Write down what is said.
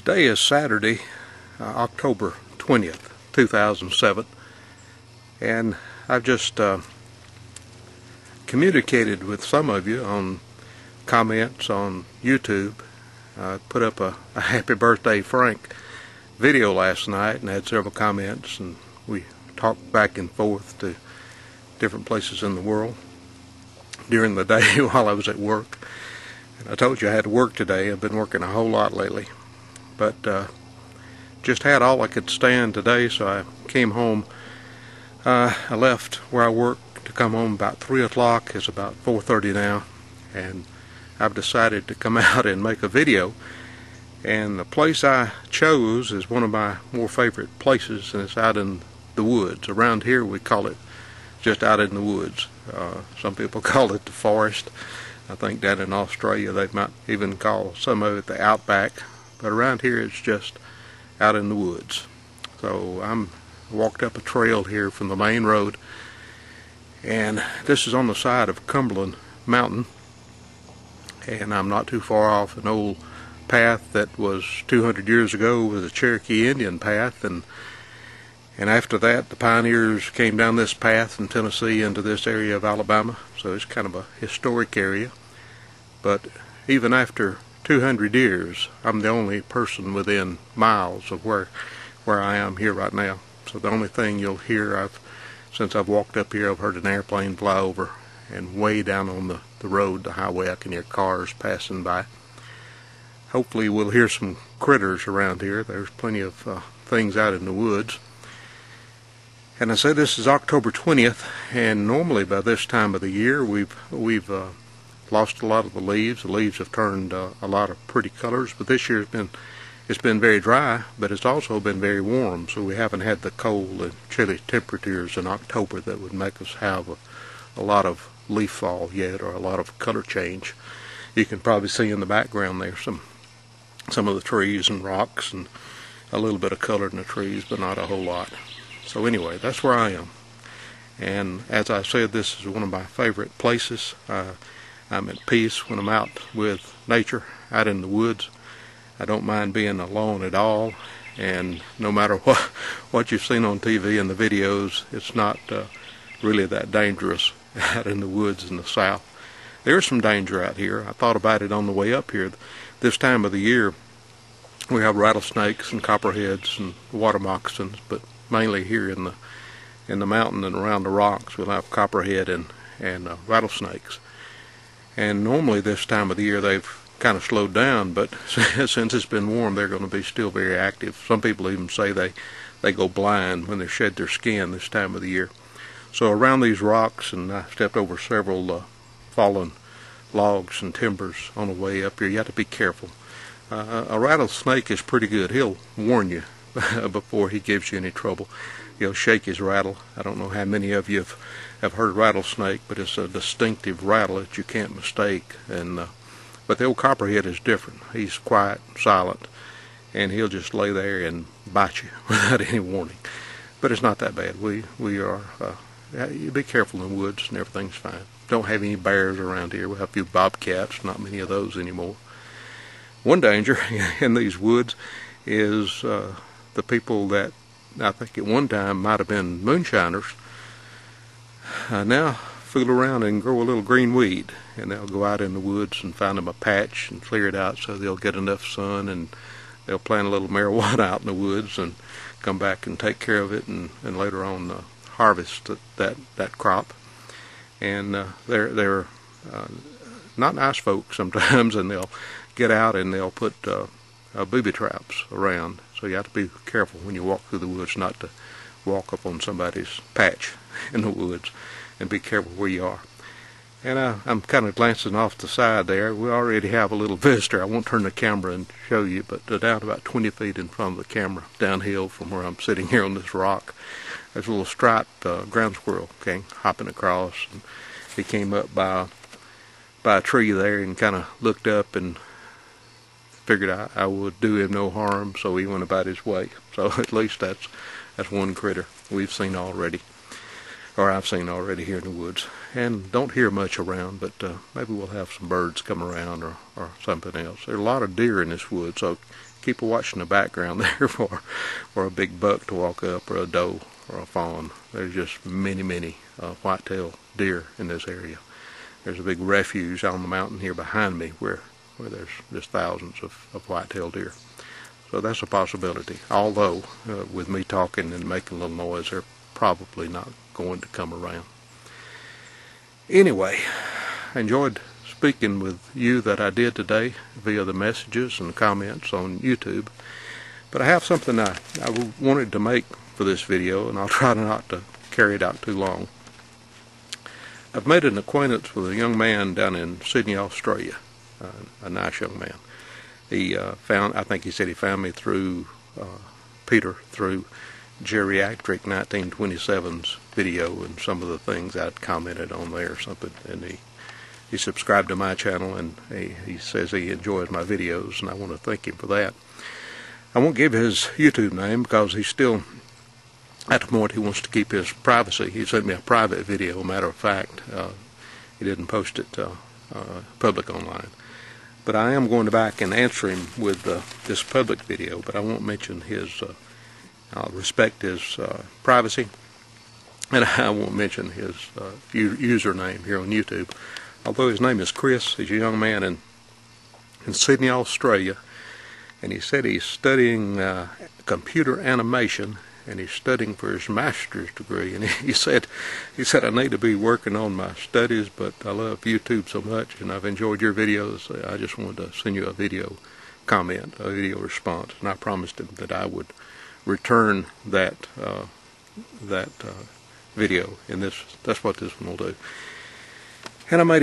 Today is Saturday, October 20th, 2007, and I've just communicated with some of you on comments on YouTube. I put up a Happy Birthday Frank video last night and had several comments, and we talked back and forth to different places in the world during the day while I was at work. And I told you I had to work today. I've been working a whole lot lately, but just had all I could stand today, so I came home. I left where I work to come home about 3 o'clock. It's about 4:30 now, and I've decided to come out and make a video. And the place I chose is one of my more favorite places, and it's out in the woods. Around here we call it just out in the woods. Some people call it the forest. I think down in Australia they might even call some of it the outback, but around here it's just out in the woods. So I'm walked up a trail here from the main road, and this is on the side of Cumberland Mountain, and I'm not too far off an old path that was 200 years ago was a Cherokee Indian path, and after that the pioneers came down this path from Tennessee into this area of Alabama. So it's kind of a historic area, but even after 200 years, I'm the only person within miles of where I am here right now. So the only thing you'll hear, since I've walked up here, I've heard an airplane fly over, and way down on the road, the highway, I can hear cars passing by. Hopefully we'll hear some critters around here. There's plenty of things out in the woods. And I say this is October 20th, and normally by this time of the year we've lost a lot of the leaves. The leaves have turned a lot of pretty colors, but this year it's been very dry, but it's also been very warm, so we haven't had the cold and chilly temperatures in October that would make us have a lot of leaf fall yet, or a lot of color change. You can probably see in the background there some of the trees and rocks, and a little bit of color in the trees, but not a whole lot. So anyway, that's where I am. And as I said, this is one of my favorite places. I'm at peace when I'm out with nature, out in the woods. I don't mind being alone at all. And no matter what you've seen on TV and the videos, it's not really that dangerous out in the woods in the south. There's some danger out here. I thought about it on the way up here. This time of the year, we have rattlesnakes and copperheads and water moccasins, but mainly here in the mountain and around the rocks we'll have copperhead and rattlesnakes. And normally this time of the year they've kind of slowed down, but since it's been warm they're going to be still very active. Some people even say they go blind when they shed their skin this time of the year. So around these rocks, and I stepped over several fallen logs and timbers on the way up here, you have to be careful. A rattlesnake is pretty good. He'll warn you before he gives you any trouble. He'll shake his rattle. I don't know how many of you have heard rattlesnake, but it's a distinctive rattle that you can't mistake. But the old copperhead is different. He's quiet, silent, and he'll just lay there and bite you without any warning. But it's not that bad. You be careful in the woods and everything's fine. Don't have any bears around here. We have a few bobcats, not many of those anymore. One danger in these woods is the people that I think at one time might have been moonshiners now fool around and grow a little green weed, and they'll go out in the woods and find them a patch and clear it out so they'll get enough sun, and they'll plant a little marijuana out in the woods and come back and take care of it, and later on harvest that crop. And they're not nice folks sometimes, and they'll get out and they'll put booby traps around. So you have to be careful when you walk through the woods not to walk up on somebody's patch in the woods, and be careful where you are. And I'm kind of glancing off the side there. We already have a little visitor. I won't turn the camera and show you, but down about 20 feet in front of the camera, downhill from where I'm sitting here on this rock, there's a little striped ground squirrel hopping across. And he came up by a tree there and kind of looked up and figured I would do him no harm, so he went about his way. So at least that's one critter we've seen already, or I've seen already here in the woods. And don't hear much around, but maybe we'll have some birds come around or something else. There are a lot of deer in this wood, so keep watching the background there for a big buck to walk up, or a doe, or a fawn. There's just many white-tailed deer in this area. There's a big refuge on the mountain here behind me where there's just thousands of white-tailed deer. So that's a possibility. Although, with me talking and making a little noise, they're probably not going to come around. Anyway, I enjoyed speaking with you that I did today via the messages and comments on YouTube. But I have something I wanted to make for this video, and I'll try not to carry it out too long. I've made an acquaintance with a young man down in Sydney, Australia, a nice young man. He I think he said he found me through Peter, through Geriatric 1927's video and some of the things I'd commented on there or something, and he subscribed to my channel, and he says he enjoys my videos, and I want to thank him for that. I won't give his YouTube name because he's still at the point he wants to keep his privacy. He sent me a private video, matter of fact. He didn't post it public online. But I am going back and answer him with this public video, but I won't mention his, I'll respect his privacy, and I won't mention his username here on YouTube. Although his name is Chris, he's a young man in Sydney, Australia, and he said he's studying computer animation, and he's studying for his master's degree. And he said I need to be working on my studies, but I love YouTube so much, and I've enjoyed your videos. I just wanted to send you a video comment, a video response, and I promised him that I would return that video, and that's what this one will do. And I made